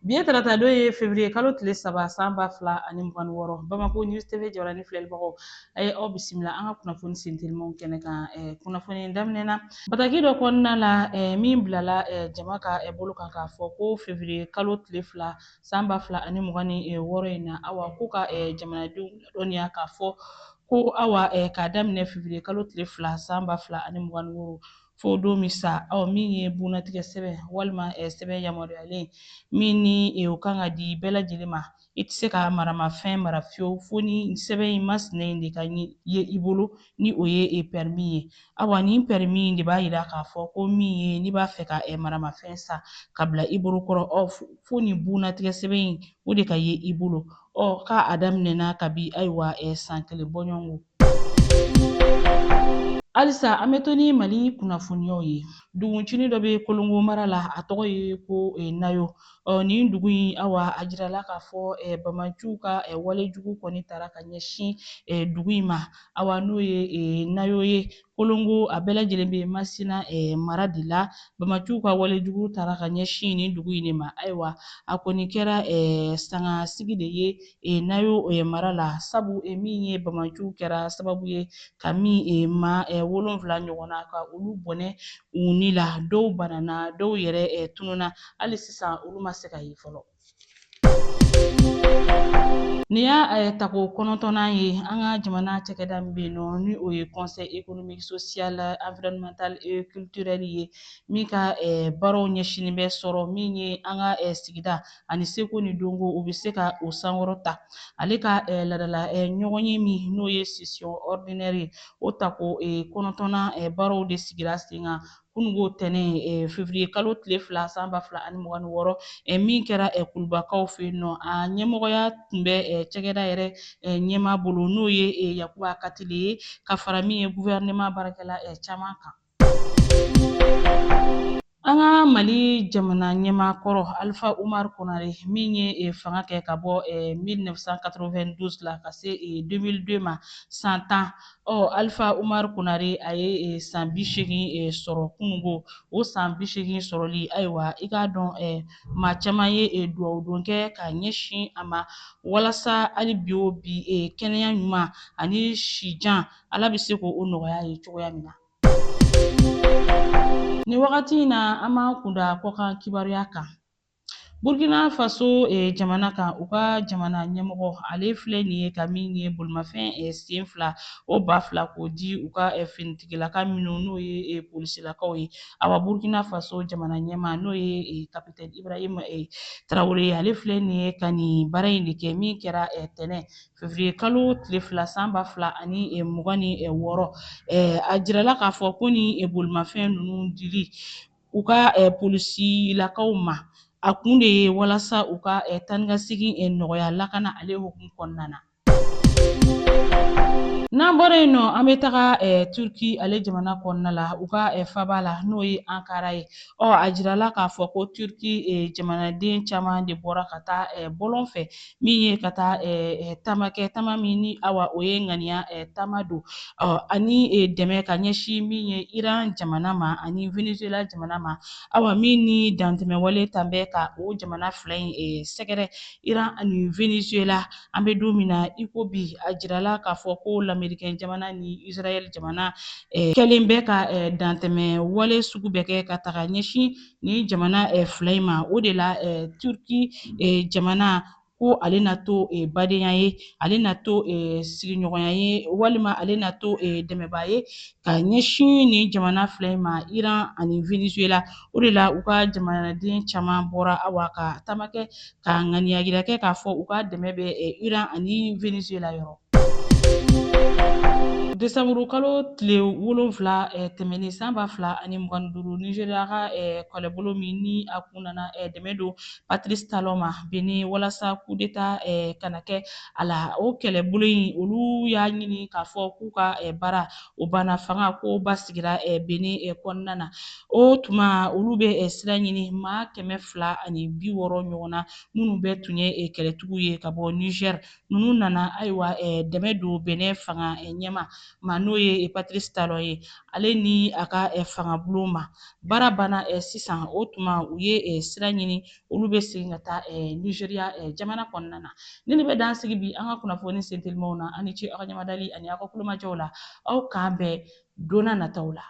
Biye tarata dɔ ye février kalo tile saba san ba fila ani mugan ni wɔɔrɔ Bamako News TV jɔrani filɛlibagaw a ye aw bisimila an ka kunnafoni sentelimanw kɛnɛ kan kunnafoni daminɛna bataki dɔ kɔnɔna la min bilala jama ka bolo kan k'a fɔ ko février kalo tile fila san ba fila ani mugan ni wɔɔrɔ in na awa ko ka jamanadenw ladɔnniya k'a fɔ ko awa k'a daminɛ février kalo tile fila san ba fila ani mugan ni wɔɔrɔ fo don min sa min ye bunnatigɛ sɛbɛn walima sɛbɛn yamaruyalen min ni o kan ka di bɛɛ lajɛlen ma i tɛ se ka maramafɛn mara fiyewu fo ni sɛbɛn in masinɛ in de ka ye i bolo ni o ye permis ye awa nin permis in de b'a yira k'a fɔ ko min ye n'i b'a fɛ ka maramafɛn san ka bila i bolo kɔrɔ fo nin bunnatigɛ sɛbɛn in o de ka ye i bolo k'a daminɛna kabi ayiwa san kelen bɔɲɔgɔnko halisa an bɛ to ni Mali kunnafoniyaw ye duguncini dɔ bɛ Kolongo mara la a tɔgɔ ye ko Nayo nin dugu in awa a jirala k'a fɔ Bamaciw ka walejugu kɔni taara ka ɲɛsin dugu in ma awa n'o ye Nayo ye Kolongo a bɛɛ lajɛlen bɛ Masina mara de la Bamaciw ka walejugu taara ka ɲɛsin nin dugu in de ma ayiwa a kɔni kɛra sangasigi de ye Nayo mara la sabu min ye Bamaciw kɛra sababu ye ka min ma 7 ɲɔgɔnna ka olu bɔnɛ u ni la dɔw banana dɔw yɛrɛ tununa hali sisan olu ma se ka ye fɔlɔ. Nin y'a tako 9nan ye an ka jamana cɛkɛda min bɛ yen nɔ ni o ye conseil économique social environnemental et culturel ye min ka baaraw ɲɛsinen bɛ sɔrɔ min ye an ka sigida ani seko ni dɔnko o bɛ se ka o sankɔrɔ ta ale ka ladala ɲɔgɔn ye min n'o ye session ordinaire ye o tako 9nan baaraw de sigira sen kan kununko tɛnɛn février kalo tile fila san ba fila ani mugan ni wɔɔrɔ min kɛra kulubakaw fɛ yen nɔ a ɲɛmɔgɔya tun bɛ cɛkɛda yɛrɛ ɲɛmaa bolo n'o ye Yakuba Katile ye ka fara min ye gouvernement baarakɛla caman kan. An ka Mali jamana ɲɛmaa kɔrɔ Alifa Umaru Konare min ye fanga kɛ ka bɔ 1992 la ka se 2002 ma san 10 Alifa Umaru Konare a ye san 80 sɔrɔ kununko o san 80 sɔrɔli ayiwa i k'a dɔn maa caman ye duwawu don kɛ ka ɲɛsin a ma walasa hali bi o bi kɛnɛya ɲuman ani sijan Ala bɛ se k'o nɔgɔya ye cogoya min na. Nin wagati in na an b'an kunda kɔkan kibaruya kan Burkina Faso jamana kan u ka jamana ɲɛmɔgɔ ale filɛ nin ye ka min ye bolimafɛn sen 2 o ba 2 k'o di u ka finitigilaka minnu n'o ye polisilakaw ye awa Burkina Faso jamana ɲɛmaa n'o ye capitaine Ibrahima Traoré ale filɛ nin ye ka nin baara in de kɛ min kɛra tɛnɛn février kalo tile fila san ba fila ani mugan ni wɔɔrɔ a jirala k'a fɔ ko ni bolimafɛn ninnu dili u ka polisilakaw ma a kun de ye walasa u ka taa ni ka segin nɔgɔya lakana ale hukumu kɔnɔna na. N'an bɔra yen nɔ an bɛ taga Turki ale jamana kɔnɔna la u ka faba la n'o ye Ankara ye a jirala k'a fɔ ko Turki jamanaden caman de bɔra ka taa bɔlɔn fɛ min ye ka taa tamakɛ tama min ni awa o ye ŋaniya tama don ani dɛmɛ ka ɲɛsin min ye Iran jamana ma ani Venezuela jamana ma awa min ni dantɛmɛwale tan bɛ ka o jamana fila in sɛgɛrɛ Iran ani Venezuela an bɛ don min na i ko bi a jirala k'a fɔ ko Amerikɛn jamana ni Israel jamana kɛlen bɛ ka dantɛmɛ wale sugu bɛɛ kɛ ka taga ɲɛsin ni jamana fila in ma o de la Turki jamana ko ale na to badenya ye ale na to sigiɲɔgɔnya ye walima ale na to dɛmɛbaa ye ka ɲɛsin ni jamana fila in ma Iran ani Venezuela o de la u ka jamanaden caman bɔra awa ka tamakɛ ka ŋaniya yira kɛ k'a fɔ u ka dɛmɛ bɛ Iran ani Venezuela yɔrɔ. Desanburu kalo tile 7 tɛmɛnen san ba fila ani mugan ni duuru Nigeriya ka kɛlɛbolo min ni a kun nana dɛmɛ don Patrice Talon ma Benin walasa coup d'état kana kɛ a la o kɛlɛbolo in olu y'a ɲini k'a fɔ k'u ka baara o banna fanga ko basigira Benin kɔnɔna na o tuma olu bɛ sira ɲini maa 260 ɲɔgɔn na minnu bɛɛ tun ye kɛlɛtigiw ye ka bɔ Niger ninnu nana ayiwa dɛmɛ don Benin fanga ɲɛma ma n'o ye Patrice Talon ye ale ni a ka fanga bulon ma baara banna sisan o tuma u ye sira ɲini olu bɛ segin ka taa Nizeriya jamana kɔnɔna na ni ne bɛ dan sigi bi an ka kunnafoni sen telimanw na ani ce aw ka ɲamadali ani aw ka kulomajɔw la aw k'an bɛn donna nataw la